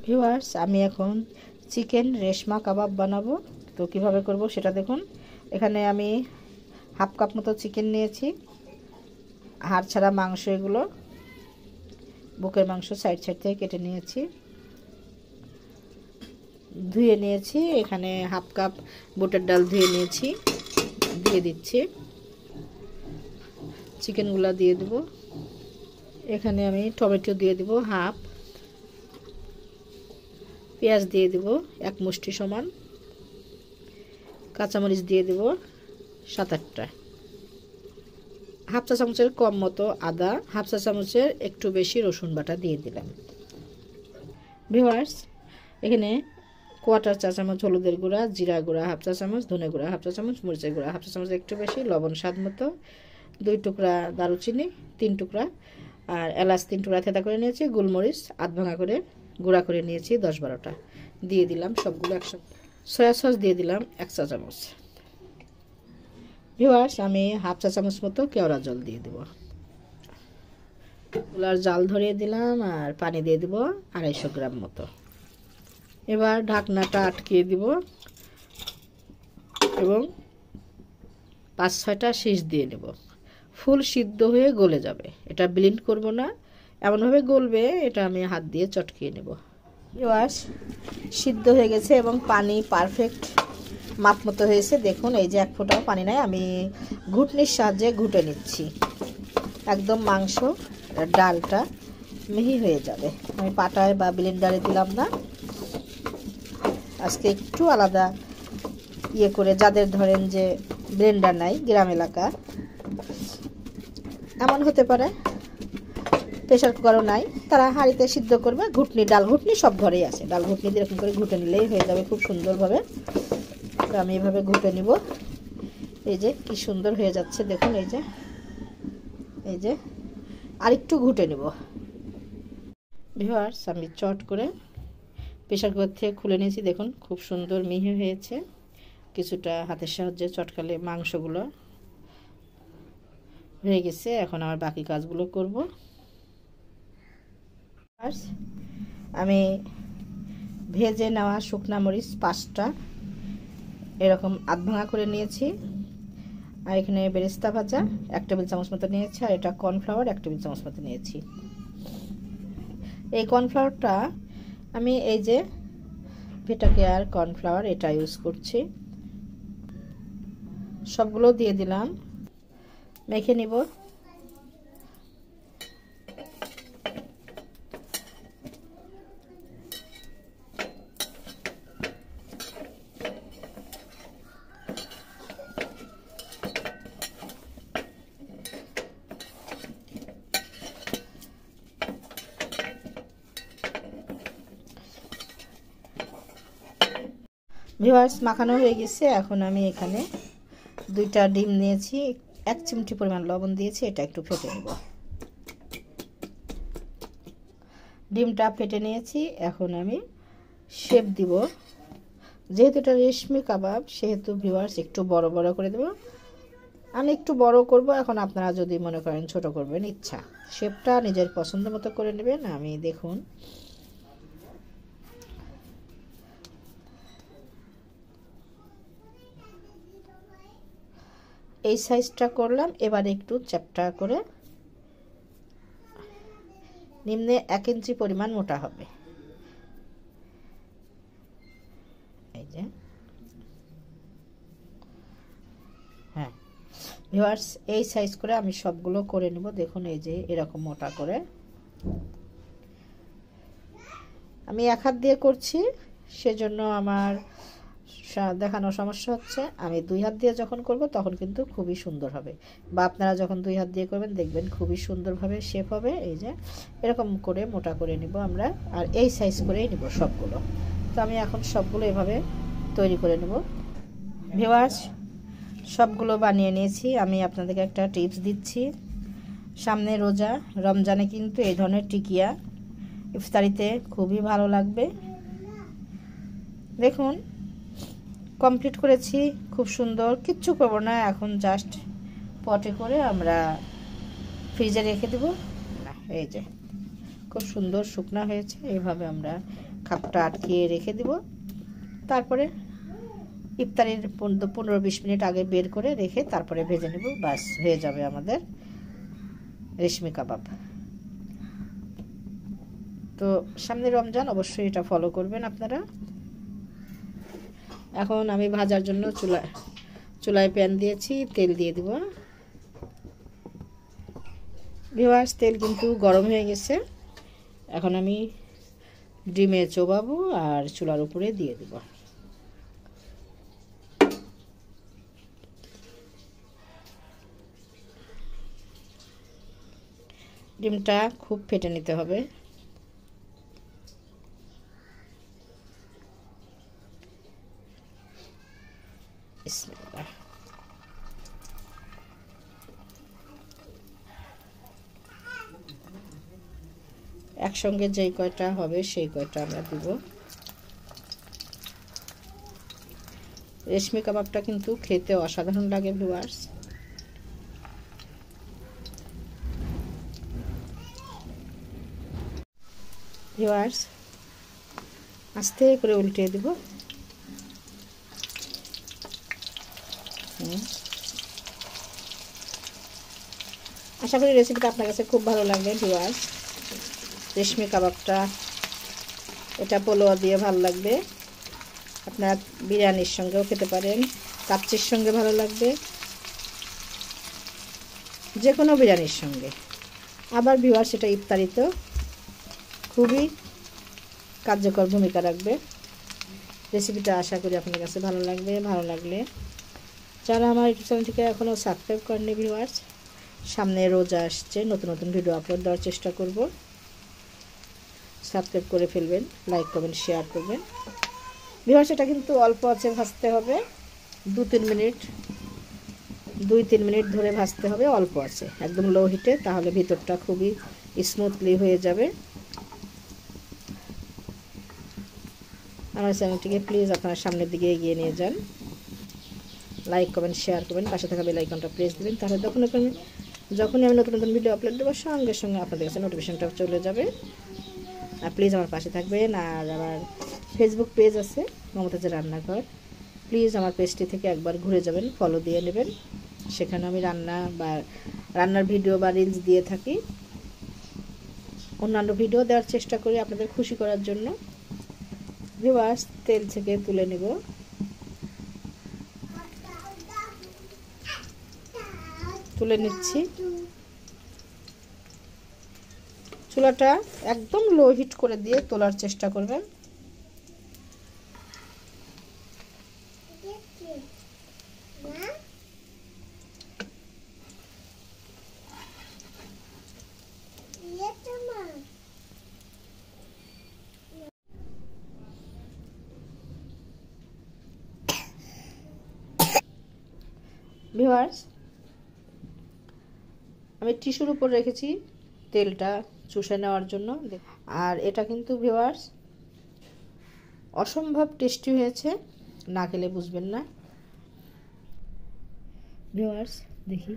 Viewers, আমি এখন chicken Reshma কাবাব বানাবো। তো কিভাবে করব সেটা দেখুন। এখানে আমি হাফ কাপ মতো চিকেন নিয়েছি, হাড় ছাড়া মাংস, এগুলো বুকের মাংস সাইড সাইড থেকে কেটে নিয়েছি, ধুয়ে নিয়েছি। এখানে হাফ কাপ বুটের ডাল ধুয়ে নিয়েছি, দিয়ে দিচ্ছি। চিকেনগুলো দিয়ে দেব। এখানে আমি টমেটো দিয়ে দেব হাফ, পেঁয়াজ দিয়ে দেব এক মুষ্টি সমান, কাঁচামরিচ দিয়ে দেব 7-8টা, হাফ চা চামচের কম মতো আদা, হাফ চা চামচের একটু বেশি রসুন বাটা দিয়ে দিলাম। ভিউয়ার্স, এখানে কোয়ার্টার চা চামচ হলুদের গুঁড়া, জিরা গুঁড়া হাফ চা চামচ, ধনে গুঁড়া হাফ চা চামচ, মরিচের গুঁড়া হাফ চা চামচ একটু বেশি, লবণ স্বাদ মতো, 2 টুকরা দারুচিনি, 3 টুকরা আর এলাচ 3 টুকরা থেঁতা করে নিয়েছি, গোলমরিচ আধ ভাঙা করে গুঁড়া করে নিয়েছি 10-12টা, দিয়ে দিলাম সবগুলো একসাথে। সয়া সস দিয়ে দিলাম 1 চা চামচ। ভিউয়ার্স, আমি হাফ চা চামচ মতো কেওড়া জল দিয়ে দেব। চুলার জাল ধরিয়ে দিলাম আর পানি দিয়ে দেব 250 গ্রাম মতো। এবার ঢাকনাটা আটকিয়ে দিব এবং 5-6টা শীষ দিয়ে নেব। ফুল সিদ্ধ হয়ে গলে যাবে, এটা ব্লেন্ড করব না, এমনভাবে গলবে এটা আমি হাত দিয়ে চটকিয়ে নেব। ভিউয়ার্স, সিদ্ধ হয়ে গেছে এবং পানি পারফেক্ট মাপ মতো হয়েছে। দেখুন, এই যে 1 ফোঁটাও পানি নাই, আমি ঘুটনির সাহায্যে ঘুটে নিচ্ছি। একদম মাংস ডালটা মিহি হয়ে যাবে। আমি পাটায় বা ব্লেন্ডারে দিলাম না, আজকে একটু আলাদা ইয়ে করে, যাদের ধরেন যে ব্লেন্ডার নাই, গ্রাম এলাকা, এমন হতে পারে প্রেশার কুকারও নাই, তারা হাঁড়িতে সিদ্ধ করবে। ঘুটনি, ডাল ঘুটনি সব ঘরেই আছে, ডাল ঘুটনি দিয়ে এরকম করে ঘুটে নিলেই হয়ে যাবে খুব সুন্দরভাবে। তো আমি এভাবে ঘুটে নিব। এই যে কি সুন্দর হয়ে যাচ্ছে দেখুন, এই যে আরেকটু ঘুটে নেব। ভিউয়ার্স, আমি চট করে প্রেশার কুকার থেকে খুলে নিয়েছি। দেখুন খুব সুন্দর মিহি হয়েছে। কিছুটা হাতের সাহায্যে চটকালে মাংসগুলো হয়ে গেছে। এখন আমার বাকি কাজগুলো করব। আমি ভেজে নেওয়া শুকনা মরিচ 5টা এরকম আধ ভাঙা করে নিয়েছি, আর এখানে বেরেস্তা ভাজা 1 টেবিল চামচ মতো নিয়েছি, আর এটা কর্নফ্লাওয়ার 1 টেবিল চামচ মতো নিয়েছি। এই কর্নফ্লাওয়ারটা আমি এই যে ভিটাকেয়ার কর্নফ্লাওয়ার এটা ইউজ করছি। সবগুলো দিয়ে দিলাম, মেখে নিব। ভিউয়ার্স, মাখানো হয়ে গেছে। এখন আমি এখানে 2টা ডিম নিয়েছি, 1 চিমটি পরিমাণ লবণ দিয়েছি, এটা একটু ফেটে নেব। ডিমটা ফেটে নিয়েছি, এখন আমি শেপ দিব। যেহেতু এটা রেশমি কাবাব সেহেতু ভিউয়ার্স একটু বড় বড় করে দেব। আমি একটু বড় করব, এখন আপনারা যদি মনে করেন ছোট করবেন, ইচ্ছা। শেপটা নিজের পছন্দ মতো করে নেবেন। আমি দেখুন এই সাইজটা করলাম। এবার একটু চ্যাপ্টা করে নিম্নে 1 ইঞ্চি পরিমাণ মোটা হবে। এই যে, হ্যাঁ ভিউয়ার্স, এই সাইজ করে আমি সবগুলো করে নেব। দেখুন এই যে এরকম মোটা করে। আমি 1 হাত দিয়ে করছি, সেজন্য আমার দেখানো সমস্যা হচ্ছে। আমি 2 হাত দিয়ে যখন করব তখন কিন্তু খুবই সুন্দর হবে, বা আপনারা যখন 2 হাত দিয়ে করবেন দেখবেন খুবই সুন্দরভাবে শেপ হবে। এই যে এরকম করে মোটা করে নিব আমরা, আর এই সাইজ করেই নিব সবগুলো। তো আমি এখন সবগুলো এভাবে তৈরি করে নেব। ভিউয়ার্স, সবগুলো বানিয়ে নিয়েছি। আমি আপনাদেরকে একটা টিপস দিচ্ছি। সামনে রোজা, রমজানে কিন্তু এই ধরনের টিকিয়া ইফতারিতে খুবই ভালো লাগবে। দেখুন কমপ্লিট করেছি, খুব সুন্দর। কিচ্ছু করব না, এখন জাস্ট পটে করে আমরা ফ্রিজে রেখে দেব। এই যে খুব সুন্দর শুকনা হয়েছে, এইভাবে আমরা খাপটা আটকিয়ে রেখে দিব। তারপরে ইফতারির 15-20 মিনিট আগে বের করে রেখে তারপরে ভেজে নেব। বাস হয়ে যাবে আমাদের রেশমি কাবাব। তো সামনে রমজান, অবশ্যই এটা ফলো করবেন আপনারা। এখন আমি ভাজার জন্য চুলায় প্যান দিয়েছি, তেল দিয়ে দিব। ভিউয়ার্স, তেল কিন্তু গরম হয়ে গেছে। এখন আমি ডিমে চোবাবো আর চুলার উপরে দিয়ে দিব। ডিমটা খুব ফেটে নিতে হবে। বিসমিল্লাহ। একসঙ্গে যেই কয়টা হবে সেই কয়টা আমরা দিব। রেশমি কাবাবটা কিন্তু খেতে অসাধারণ লাগে ভিউয়ার্স। ভিউয়ার্স, আস্তে করে উল্টে দিব। আশা করি রেসিপিটা আপনার কাছে খুব ভালো লাগবে ভিউয়ার্স। রেশমি কাবাবটা এটা পোলোয়া দিয়ে ভালো লাগবে, আপনারা বিরিয়ানির সঙ্গেও খেতে পারেন, কাচ্চির সঙ্গে ভালো লাগবে, যে কোনো বিরিয়ানির সঙ্গে। আবার ভিউয়ার্স, এটা ইফতারিতেও খুবই কার্যকর ভূমিকা রাখবে। রেসিপিটা আশা করি আপনার কাছে ভালো লাগবে। ভালো লাগলে যারা আমার ইউটিউব চ্যানেলটিকে এখনও সাবস্ক্রাইব করেননি ভিউয়ার্স, সামনে রোজা আসছে, নতুন নতুন ভিডিও আপলোড দেওয়ার চেষ্টা করব। সাবস্ক্রাইব করে ফেলবেন, লাইক করবেন, শেয়ার করবেন। ভিউয়ার্স, এটা কিন্তু অল্প আছে ভাজতে হবে, 2-3 মিনিট ধরে ভাজতে হবে, অল্প আছে, একদম লো হিটে, তাহলে ভিতরটা খুবই স্মুথলি হয়ে যাবে। আমার চ্যানেলটিকে প্লিজ আপনারা সামনের দিকে এগিয়ে নিয়ে যান, লাইক করবেন, শেয়ার করবেন, পাশে থাকা বেল আইকনটা প্রেস দিবেন, তাহলে যখনই আমি নতুন নতুন ভিডিও আপলোড দেবো সঙ্গে সঙ্গে আপনাদের কাছে নোটিফিকেশনটা চলে যাবে। আর প্লিজ আমার পাশে থাকবেন। আর আমার ফেসবুক পেজ আছে মমতাজের রান্নাঘর, প্লিজ আমার পেজটি থেকে একবার ঘুরে যাবেন, ফলো দিয়ে নেবেন। সেখানে আমি রান্নার ভিডিও বা রিলস দিয়ে থাকি, অন্যান্য ভিডিও দেওয়ার চেষ্টা করি আপনাদের খুশি করার জন্য। ভিউয়ার্স, তেল থেকে তুলে নেব। তুলে নিচ্ছি। চুলাটা একদম লো হিট করে দিয়ে তোলার চেষ্টা করবেন। ভিউয়ার্স, আমি টিস্যুর উপর রেখেছি তেলটা চুষে নেওয়ার জন্য। আর এটা কিন্তু ভিউয়ার্স অসম্ভব টেস্টি হয়েছে, না খেলে বুঝবেন না। ভিউয়ার্স, দেখি